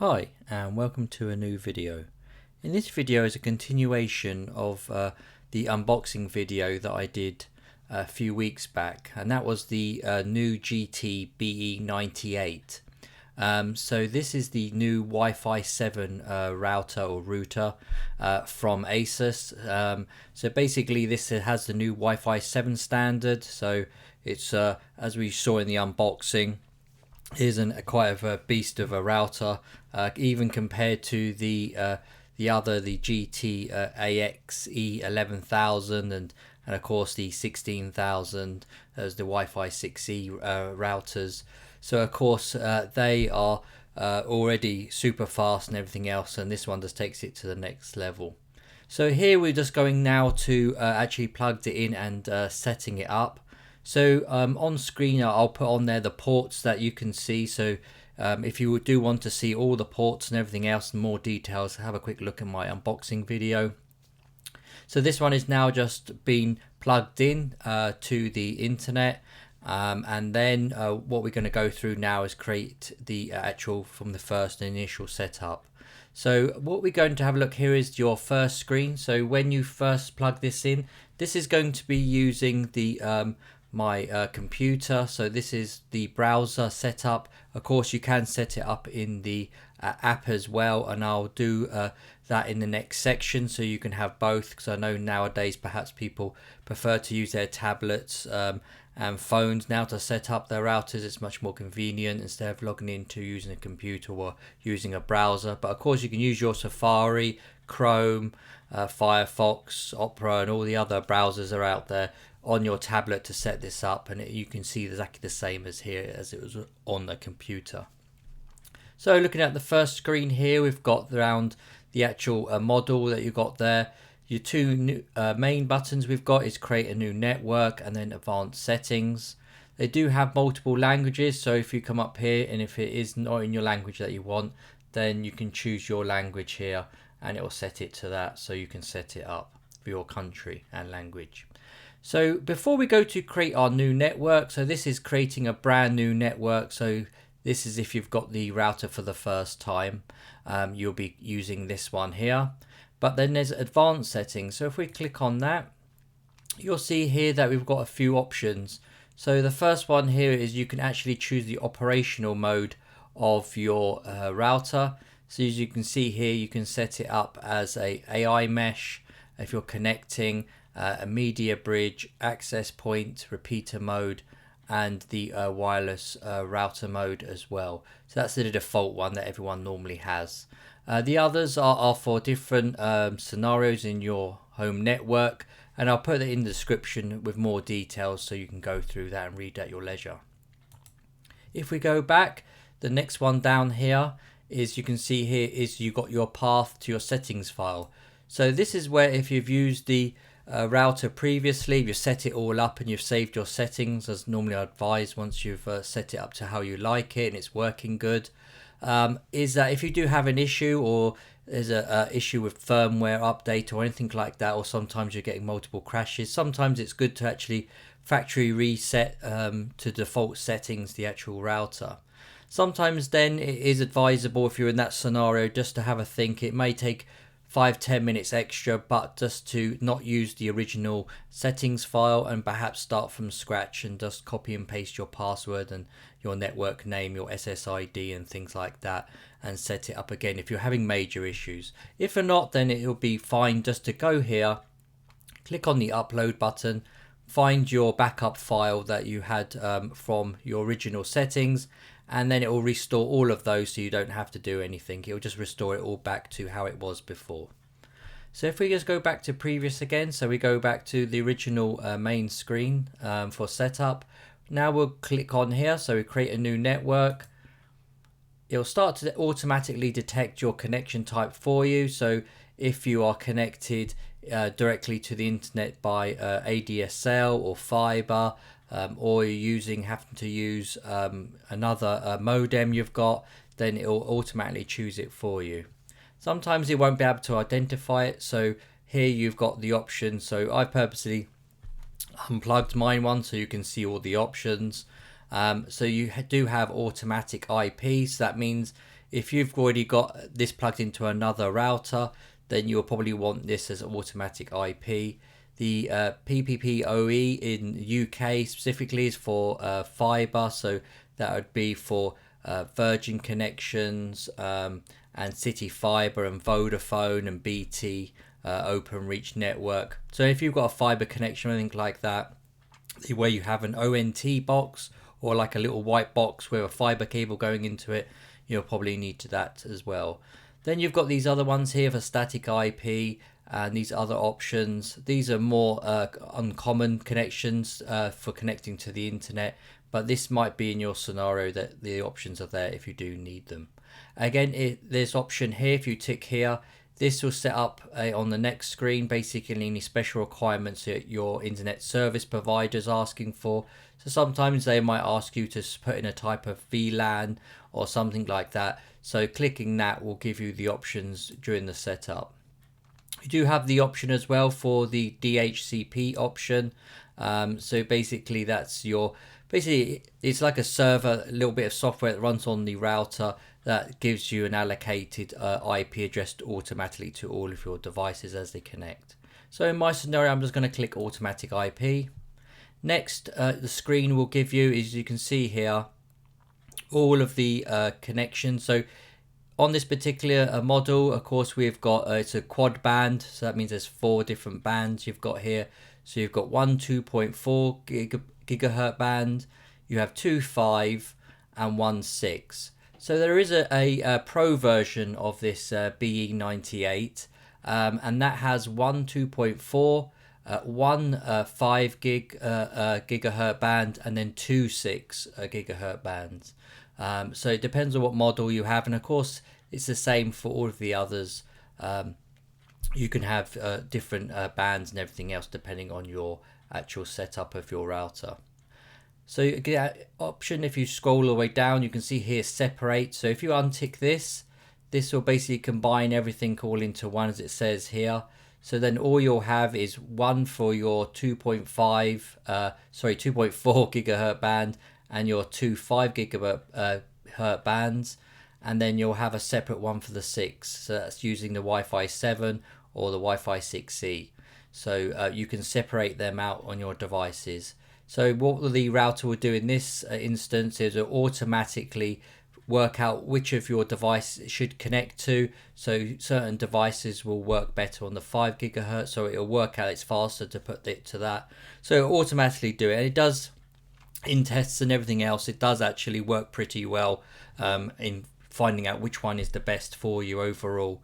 Hi and welcome to a new video. In this video is a continuation of the unboxing video that I did a few weeks back, and that was the new GT BE98. So this is the new Wi-Fi 7 router or router from Asus. So basically this has the new Wi-Fi 7 standard, so it's as we saw in the unboxing, isn't quite of a beast of a router, even compared to the GT AXE 11000 and of course the 16000 as the Wi-Fi 6E routers. So of course they are already super fast and everything else, and this one just takes it to the next level. So here we're just going now to actually plugged it in and setting it up. So on screen I'll put on there the ports that you can see. So if you do want to see all the ports and everything else and more details, have a quick look at my unboxing video. So this one is now just been plugged in to the internet, and then what we're going to go through now is create the actual from the first initial setup. So what we're going to have a look here is your first screen. So when you first plug this in, this is going to be using the my computer. So this is the browser setup. Of course you can set it up in the app as well, and I'll do that in the next section so you can have both, because I know nowadays perhaps people prefer to use their tablets and phones now to set up their routers. It's much more convenient instead of logging into using a computer or using a browser. But of course you can use your Safari, Chrome, Firefox, Opera and all the other browsers are out there on your tablet to set this up, and you can see exactly the same as here as it was on the computer. So looking at the first screen here, we've got around the actual model that you've got there. Your two new, main buttons we've got is create a new network and then advanced settings. They do have multiple languages, so if you come up here and if it is not in your language that you want, then you can choose your language here and it will set it to that, so you can set it up for your country and language. So before we go to create our new network, so this is creating a brand new network. So this is if you've got the router for the first time, you'll be using this one here. But then there's advanced settings. So if we click on that, you'll see here that we've got a few options. So the first one here is you can actually choose the operational mode of your router. So as you can see here, you can set it up as a AI mesh if you're connecting, a media bridge, access point, repeater mode, and the wireless router mode as well. So that's the default one that everyone normally has. The others are for different scenarios in your home network, and I'll put it in the description with more details so you can go through that and read at your leisure. If we go back, the next one down here is, you can see here is you got your path to your settings file. So this is where if you've used the router previously, you've set it all up and you've saved your settings as normally I advise once you've set it up to how you like it and it's working good, is that if you do have an issue or there's a issue with firmware update or anything like that, or sometimes you're getting multiple crashes, sometimes it's good to actually factory reset to default settings the actual router. Sometimes then it is advisable, if you're in that scenario, just to have a think. It may take 5-10 minutes extra, but just to not use the original settings file and perhaps start from scratch and just copy and paste your password and your network name, your SSID and things like that, and set it up again if you're having major issues. If not, then it'll be fine just to go here, click on the upload button, find your backup file that you had from your original settings, and then it will restore all of those so you don't have to do anything. It will just restore it all back to how it was before. So if we just go back to previous again, so we go back to the original main screen for setup. Now we'll click on here, so we create a new network. It'll start to automatically detect your connection type for you. So if you are connected directly to the internet by ADSL or fiber, or you're having to use another modem you've got, then it will automatically choose it for you. Sometimes it won't be able to identify it, so here you've got the option. So I purposely unplugged mine one so you can see all the options. So you do have automatic IP, so that means If you've already got this plugged into another router, then you'll probably want this as automatic IP. The PPPoE in UK specifically is for fiber, so that would be for Virgin connections and City Fiber and Vodafone and BT Openreach network. So if you've got a fiber connection or anything like that, where you have an ONT box or like a little white box with a fiber cable going into it, you'll probably need that as well. Then you've got these other ones here for static IP and these other options. These are more uncommon connections for connecting to the internet, but this might be in your scenario that the options are there if you do need them. Again, there's option here. If you tick here, this will set up on the next screen basically any special requirements that your internet service provider is asking for. So sometimes they might ask you to put in a type of VLAN or something like that. So clicking that will give you the options during the setup. You do have the option as well for the DHCP option. So basically that's it's like a server, a little bit of software that runs on the router that gives you an allocated IP address automatically to all of your devices as they connect. So in my scenario, I'm just going to click automatic IP. Next, the screen will give you, as you can see here, all of the connections. So on this particular model, of course, we've got it's a quad band, so that means there's 4 different bands you've got here. So you've got one 2.4 gigahertz band, you have 2.5 and 1.6. So there is a pro version of this BE98, and that has one 2.4, one 5 gigahertz band, and then 2.6 gigahertz bands. So it depends on what model you have, and of course it's the same for all of the others. You can have different bands and everything else depending on your actual setup of your router. So you get option, if you scroll all the way down, you can see here separate. So if you untick this, this will basically combine everything all into one, as it says here. So then all you'll have is one for your 2.4 gigahertz band and your 2.5 gigahertz bands, and then you'll have a separate one for the 6. So that's using the Wi-Fi 7 or the Wi-Fi 6E. So you can separate them out on your devices. So what the router will do in this instance is it automatically work out which of your device it should connect to. So certain devices will work better on the 5 gigahertz, so it'll work out it's faster to put it to that. So it'll automatically do it, and it does, in tests and everything else, it does actually work pretty well in finding out which one is the best for you overall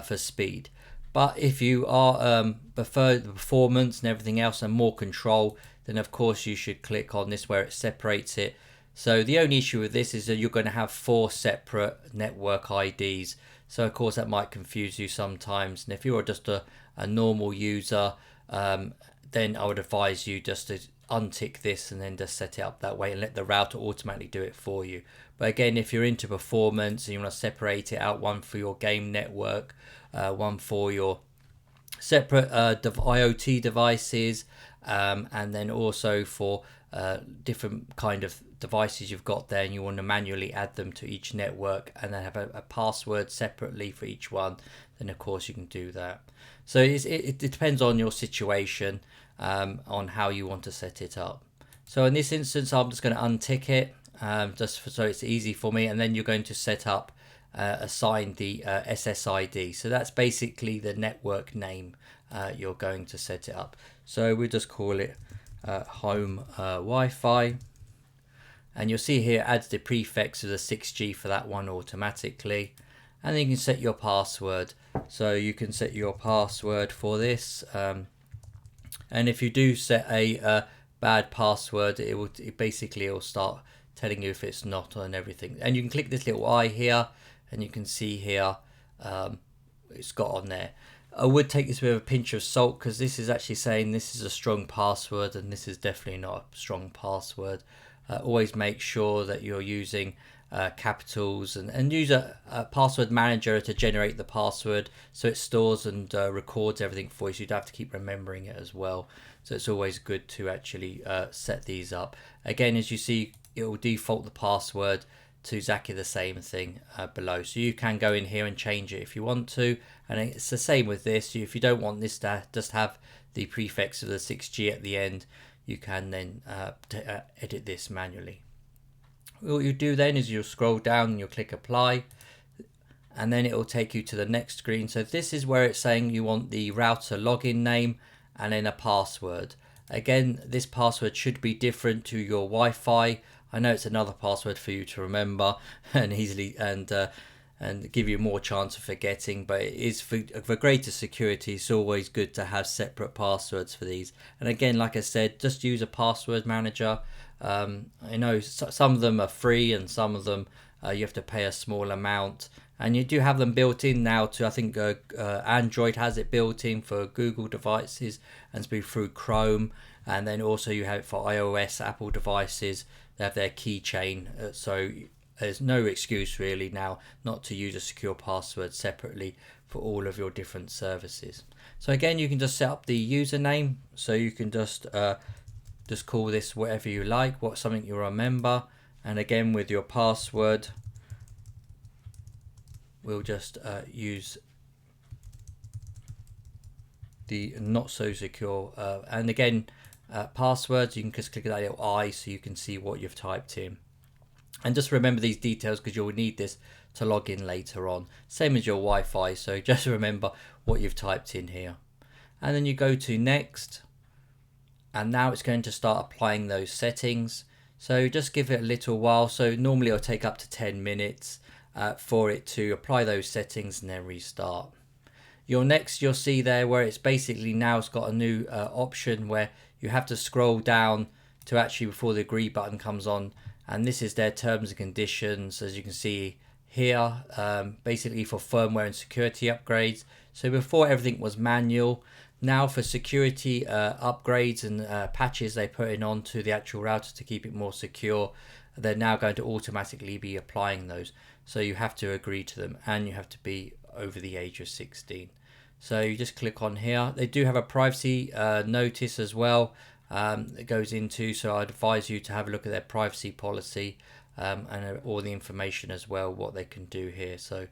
for speed. But if you are prefer the performance and everything else and more control, then of course you should click on this where it separates it. So the only issue with this is that you're going to have 4 separate network IDs. So of course that might confuse you sometimes. And if you're just a normal user, then I would advise you just to untick this and then just set it up that way and let the router automatically do it for you. But again, if you're into performance and you want to separate it out, one for your game network, one for your separate IoT devices, and then also for different kind of devices you've got there, and you want to manually add them to each network and then have a password separately for each one, then of course you can do that. So it depends on your situation, on how you want to set it up. So in this instance, I'm just going to untick it, so it's easy for me, and then you're going to set up assign the SSID. So that's basically the network name you're going to set it up. So we'll just call it home Wi-Fi, and you'll see here adds the prefix of the 6G for that one automatically, and then you can set your password. So you can set your password for this, and if you do set a bad password, it basically will start telling you if it's not and everything. And you can click this little eye here, and you can see here it's got on there. I would take this with a pinch of salt, because this is actually saying this is a strong password, and this is definitely not a strong password. Always make sure that you're using capitals, and use a password manager to generate the password, so it stores and records everything for you, so you'd have to keep remembering it as well. So it's always good to actually set these up. Again, as you see, it will default the password to exactly the same thing below. So you can go in here and change it if you want to, and it's the same with this. If you don't want this to just have the prefix of the 6G at the end, you can then edit this manually. What you do then is you'll scroll down and you'll click apply, and then it will take you to the next screen. So this is where it's saying you want the router login name and then a password. Again, this password should be different to your Wi-Fi. I know it's another password for you to remember and easily and give you more chance of forgetting, but it is for greater security. It's always good to have separate passwords for these. And again, like I said, just use a password manager. I know some of them are free and some of them you have to pay a small amount, and you do have them built in now to, I think Android has it built in for Google devices and through Chrome, and then also you have it for iOS, Apple devices. They have their keychain, so there's no excuse really now not to use a secure password separately for all of your different services. So again, you can just set up the username, so you can just call this whatever you like, something you remember. And again, with your password, we'll just use the not so secure. And again, passwords, you can just click that little I so you can see what you've typed in. And just remember these details because you'll need this to log in later on. Same as your Wi-Fi, so just remember what you've typed in here. And then you go to next. And now it's going to start applying those settings. So just give it a little while. So normally it'll take up to 10 minutes for it to apply those settings and then restart. You'll see there where it's basically now it's got a new option where you have to scroll down to actually before the agree button comes on. And this is their terms and conditions, as you can see here, basically for firmware and security upgrades. So before everything was manual. Now for security upgrades and patches they put in onto the actual router to keep it more secure, they're now going to automatically be applying those. So you have to agree to them and you have to be over the age of 16. So you just click on here. They do have a privacy notice as well that goes into, so I'd advise you to have a look at their privacy policy and all the information as well, what they can do here. So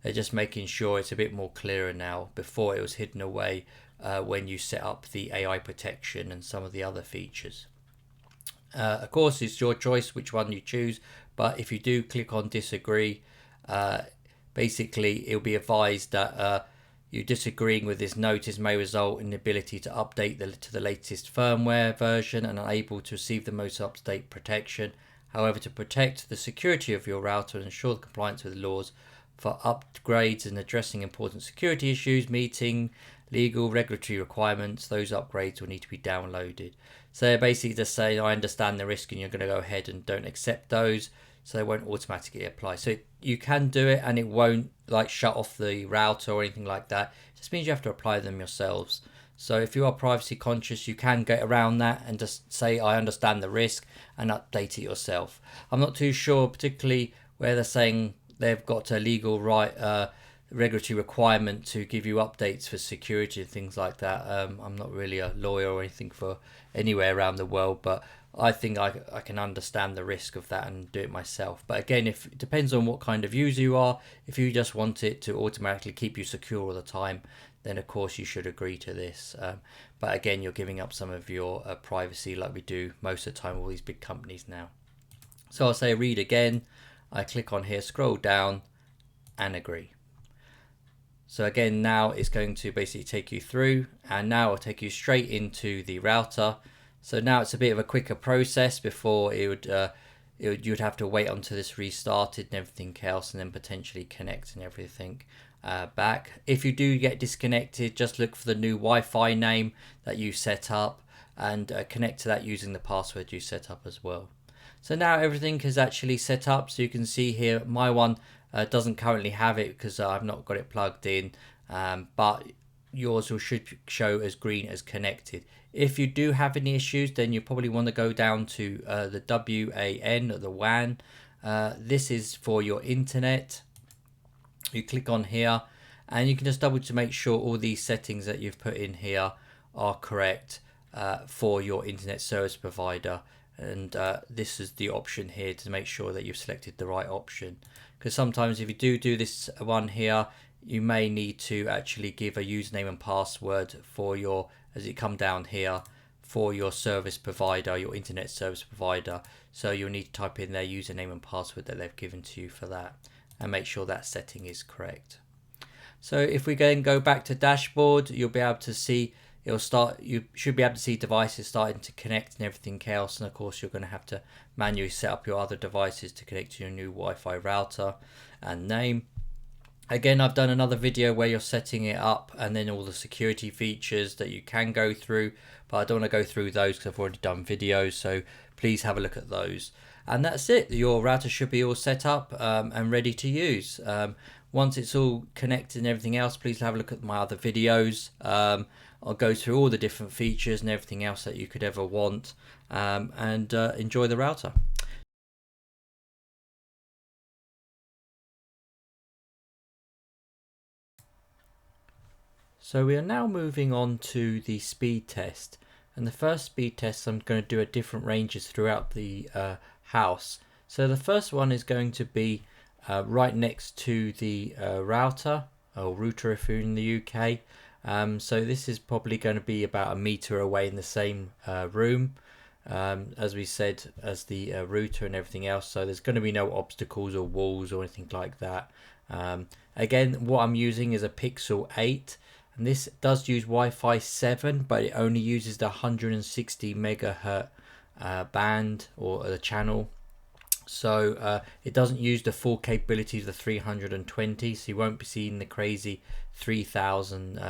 they're just making sure it's a bit more clearer now. Before it was hidden away when you set up the AI protection and some of the other features. Of course, it's your choice which one you choose, but if you do click on disagree, basically it'll be advised that you disagreeing with this notice may result in the ability to update to the latest firmware version and unable to receive the most up-to-date protection. However, to protect the security of your router and ensure the compliance with laws for upgrades and addressing important security issues, meeting legal regulatory requirements, those upgrades will need to be downloaded. So they're basically just saying, I understand the risk and you're going to go ahead and don't accept those, so they won't automatically apply. So you can do it and it won't like shut off the router or anything like that. It just means you have to apply them yourselves. So if you are privacy conscious, you can get around that and just say, I understand the risk, and update it yourself. I'm not too sure particularly where they're saying they've got a legal right regulatory requirement to give you updates for security and things like that. I'm not really a lawyer or anything for anywhere around the world, but I think I can understand the risk of that and do it myself. But again, if it depends on what kind of user you are. If you just want it to automatically keep you secure all the time, then of course you should agree to this. But again, you're giving up some of your privacy like we do most of the time with all these big companies now. So I'll say read again. I click on here, scroll down and agree. So again, now it's going to basically take you through, and now it'll take you straight into the router. So now it's a bit of a quicker process. Before you'd have to wait until this restarted and everything else, and then potentially connect and everything back. If you do get disconnected, just look for the new Wi-Fi name that you set up and connect to that using the password you set up as well. So now everything is actually set up. So you can see here, my one doesn't currently have it because I've not got it plugged in, but yours should show as green as connected. If you do have any issues, then you probably want to go down to the WAN or the WAN. This is for your internet. You click on here and you can just double to make sure all these settings that you've put in here are correct for your internet service provider. and this is the option here to make sure that you've selected the right option, because sometimes if you do this one here, you may need to actually give a username and password for your, as it come down here, for your service provider, your internet service provider. So you'll need to type in their username and password that they've given to you for that, and make sure that setting is correct. So if we then go back to dashboard, you'll be able to see, you should be able to see devices starting to connect and everything else. And of course, you're going to have to manually set up your other devices to connect to your new Wi-Fi router and name. Again, I've done another video where you're setting it up and then all the security features that you can go through, but I don't want to go through those because I've already done videos, so please have a look at those. And that's it. Your router should be all set up and ready to use. Once it's all connected and everything else, please have a look at my other videos. I'll go through all the different features and everything else that you could ever want, and enjoy the router. So we are now moving on to the speed test, and the first speed test I'm going to do at different ranges throughout the house. So the first one is going to be right next to the router, or router if you're in the UK. So this is probably going to be about a meter away in the same room, as we said, as the router and everything else. So there's going to be no obstacles or walls or anything like that. Again, what I'm using is a Pixel 8. And this does use Wi-Fi 7, but it only uses the 160 megahertz band, or the channel. So it doesn't use the full capabilities of the 320, so you won't be seeing the crazy 3000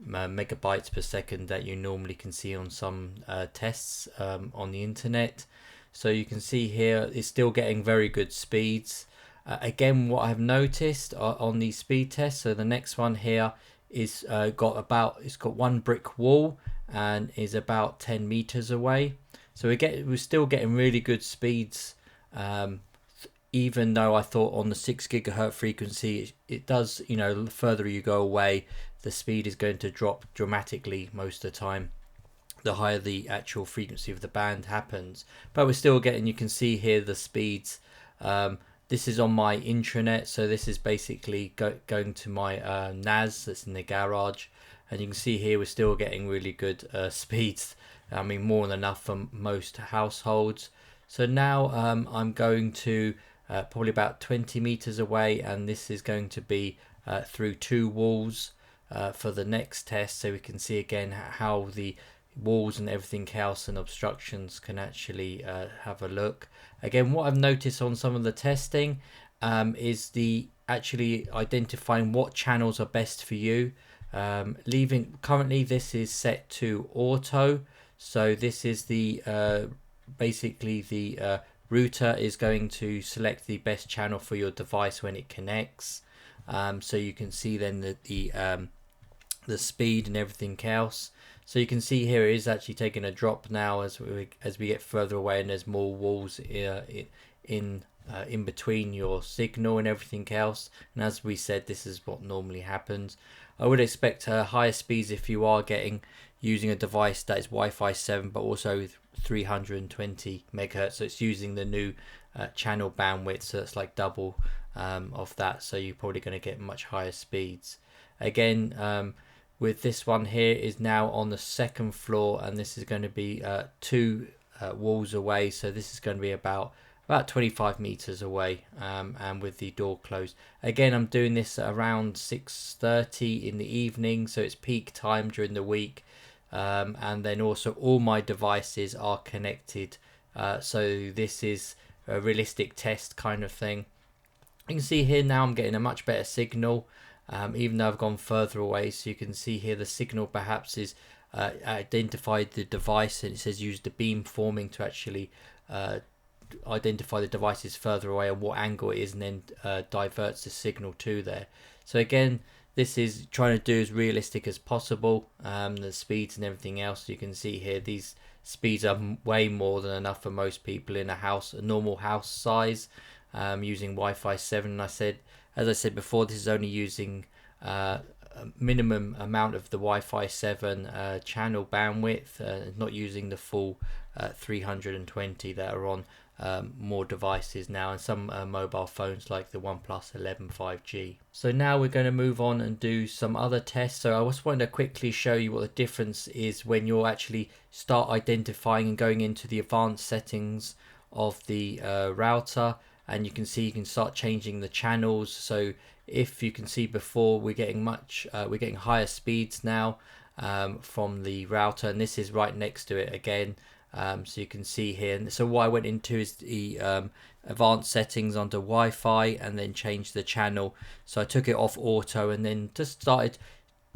megabytes per second that you normally can see on some tests on the internet. So you can see here it's still getting very good speeds. Again, what I've noticed on these speed tests, so the next one here is it's got one brick wall and is about 10 meters away. So we're still getting really good speeds, even though I thought on the 6 gigahertz frequency it does, the further you go away, the speed is going to drop dramatically most of the time, the higher the actual frequency of the band happens. But we're still getting, you can see here the speeds. This is on my intranet, so this is basically going to my NAS that's in the garage, and you can see here we're still getting really good speeds. I mean, more than enough for most households. So now I'm going to probably about 20 meters away, and this is going to be through 2 walls for the next test, so we can see again how the walls and everything else and obstructions can actually have a look. Again, what I've noticed on some of the testing is the actually identifying what channels are best for you. Currently this is set to auto, so this is the basically the router is going to select the best channel for your device when it connects. So you can see then that the speed and everything else. So you can see here it is actually taking a drop now as we get further away, and there's more walls in between your signal and everything else. And as we said, this is what normally happens. I would expect higher speeds if you are using a device that is Wi-Fi 7, but also 320 megahertz. So it's using the new channel bandwidth, so it's like double of that. So you're probably going to get much higher speeds. Again, with this one here is now on the 2nd floor, and this is going to be 2 walls away, so this is going to be about 25 meters away, and with the door closed. Again, I'm doing this around 6:30 in the evening, so it's peak time during the week, and then also all my devices are connected, so this is a realistic test kind of thing. You can see here now I'm getting a much better signal, even though I've gone further away. So you can see here the signal perhaps is identified the device, and it says use the beam forming to actually identify the devices further away and what angle it is, and then diverts the signal to there. So again, this is trying to do as realistic as possible, the speeds and everything else. You can see here these speeds are way more than enough for most people in a normal house size, using Wi-Fi 7. And as I said before, this is only using minimum amount of the Wi-Fi 7 channel bandwidth, not using the full 320 that are on more devices now, and some mobile phones like the OnePlus 11 5G. So now we're going to move on and do some other tests. So I just wanted to quickly show you what the difference is when you actually start identifying and going into the advanced settings of the router, and you can see you can start changing the channels. So if you can see before, we're getting higher speeds now from the router, and this is right next to it again. So you can see here, and so what I went into is the advanced settings under Wi-Fi and then changed the channel. So I took it off auto and then just started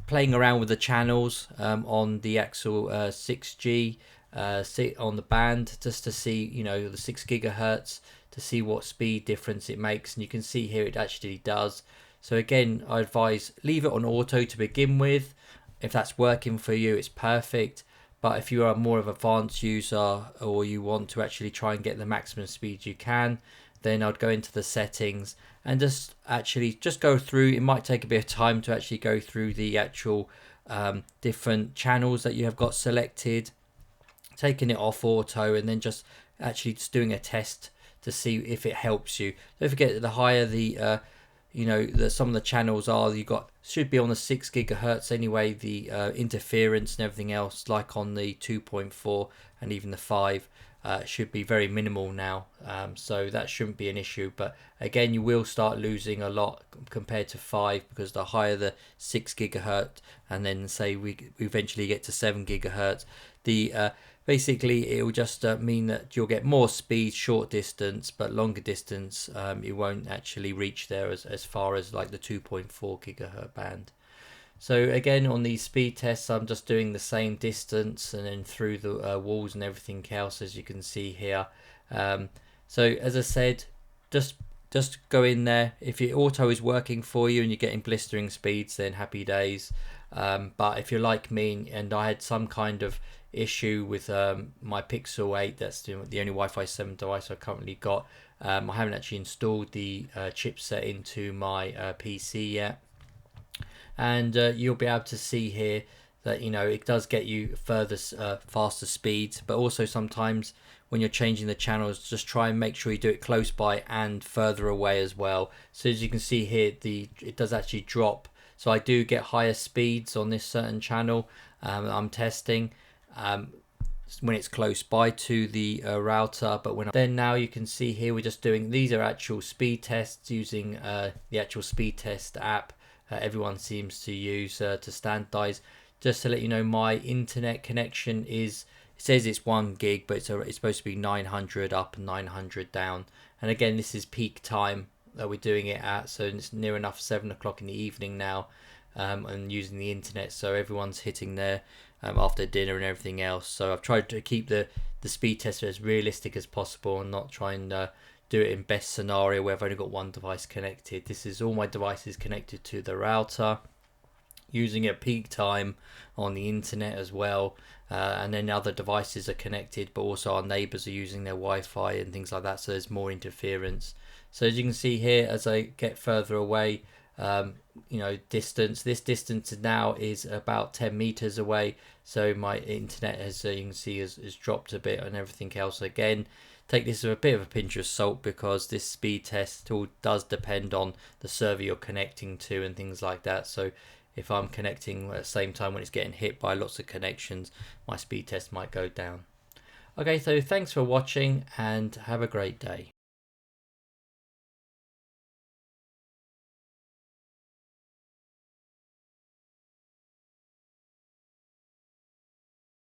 playing around with the channels on the actual 6G on the band, just to see, you know, the 6 gigahertz, to see what speed difference it makes. And you can see here it actually does. So again, I advise leave it on auto to begin with. If that's working for you, it's perfect. But if you are more of an advanced user, or you want to actually try and get the maximum speed you can, then I'd go into the settings and just go through. It might take a bit of time to actually go through the actual different channels that you have got selected, taking it off auto, and then just doing a test to see if it helps you. Don't forget that the higher the some of the channels are, should be on the 6 gigahertz anyway. The interference and everything else, like on the 2.4 and even the 5, should be very minimal now, so that shouldn't be an issue. But again, you will start losing a lot compared to 5, because the higher the 6 gigahertz, and then say we eventually get to 7 gigahertz, basically it will just mean that you'll get more speed short distance, but longer distance it won't actually reach there as far as like the 2.4 gigahertz band. So again, on these speed tests, I'm just doing the same distance and then through the walls and everything else, as you can see here. So as I said, just go in there. If your auto is working for you and you're getting blistering speeds, then happy days. But if you're like me and I had some kind of issue with my Pixel 8, that's the only Wi-Fi 7 device I've currently got, I haven't actually installed the chipset into my PC yet. And you'll be able to see here that, you know, it does get you further faster speeds, but also sometimes when you're changing the channels, just try and make sure you do it close by and further away as well. So as you can see here, it does actually drop. So I do get higher speeds on this certain channel I'm testing when it's close by to the router. But then now you can see here, we're just doing, these are actual speed tests using the actual speed test app everyone seems to use to standardize. Just to let you know, my internet connection it says it's 1 gig, but it's supposed to be 900 up and 900 down. And again, this is peak time that we're doing it at, so it's near enough 7 o'clock in the evening now, and using the internet, so everyone's hitting there after dinner and everything else. So I've tried to keep the speed test as realistic as possible and not try and do it in best scenario where I've only got one device connected. This is all my devices connected to the router, using it at peak time on the internet as well, and then other devices are connected, but also our neighbors are using their Wi-Fi and things like that, so there's more interference. So as you can see here, as I get further away, this distance now is about 10 meters away, so my internet, as you can see, has dropped a bit and everything else. Again, take this with a bit of a pinch of salt, because this speed test all does depend on the server you're connecting to and things like that. So if I'm connecting at the same time when it's getting hit by lots of connections, my speed test might go down. Okay, so thanks for watching and have a great day.